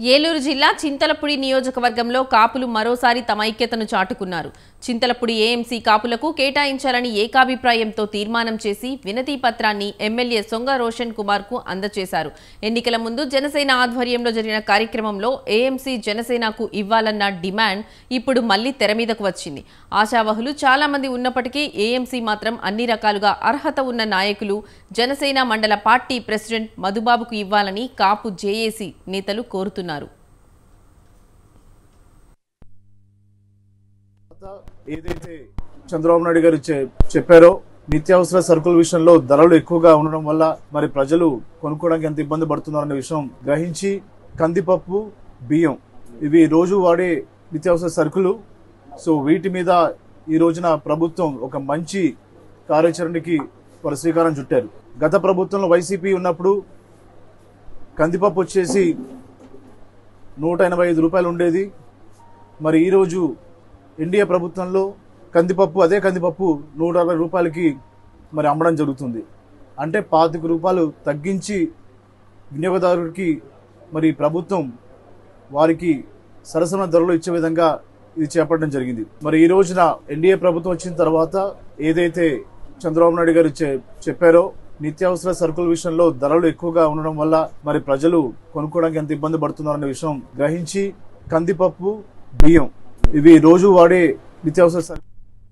ఏలూరు జిల్లా చింతలపూడి నియోజకవర్గంలో కాపులు మరోసారి తమ ఐక్యతను చాటుకున్నారు. చింతలపూడి ఏఎంసీ కాపులకు కేటాయించాలని ఏకాభిప్రాయంతో తీర్మానం చేసి వినతి పత్రాన్ని ఎమ్మెల్యే సొంగ రోషన్ కుమార్ కు అందజేశారు. ఎన్నికల ముందు జనసేన ఆధ్వర్యంలో జరిగిన కార్యక్రమంలో ఏఎంసీ జనసేనకు ఇవ్వాలన్న డిమాండ్ ఇప్పుడు మళ్లీ తెర మీదకు వచ్చింది. ఆశావహులు చాలా మంది ఉన్నప్పటికీ ఏఎంసీ మాత్రం అన్ని రకాలుగా అర్హత ఉన్న నాయకులు జనసేన మండల పార్టీ ప్రెసిడెంట్ మధుబాబుకు ఇవ్వాలని కాపు జేఏసీ నేతలు కోరుతున్నారు. ఏదైతే చంద్రబాబు నాయుడు గారు చెప్పారో నిత్యావసర సరుకుల విషయంలో ధరలు ఎక్కువగా ఉండడం వల్ల మరి ప్రజలు కొనుక్కోవడానికి ఎంత ఇబ్బంది పడుతున్నారనే విషయం గ్రహించి కందిపప్పు, బియ్యం ఇవి రోజు వాడే నిత్యావసర సరుకులు. సో వీటి మీద ఈ రోజున ప్రభుత్వం ఒక మంచి కార్యాచరణకి వారు శ్రీకారం చుట్టారు. గత ప్రభుత్వంలో వైసీపీ ఉన్నప్పుడు కందిపప్పు వచ్చేసి 185 రూపాయలు ఉండేది. మరి ఈరోజు ఎన్డీఏ ప్రభుత్వంలో అదే కందిపప్పు 160 రూపాయలకి మరి అమ్మడం జరుగుతుంది. అంటే 25 రూపాయలు తగ్గించి వినియోగదారుడికి మరి ప్రభుత్వం వారికి సరసమైన ధరలు ఇచ్చే విధంగా ఇది చేపట్టడం జరిగింది. మరి ఈ రోజున ఎన్డీఏ ప్రభుత్వం వచ్చిన తర్వాత ఏదైతే చంద్రబాబు నాయుడు గారు చెప్పారో నిత్యావసర సరుకుల విషయంలో ధరలు ఎక్కువగా ఉండడం వల్ల మరి ప్రజలు కొనుక్కోవడానికి ఎంత ఇబ్బంది పడుతున్నారనే విషయం గ్రహించి కందిపప్పు, బియ్యం ఇవి రోజు వాడే నిత్యావసర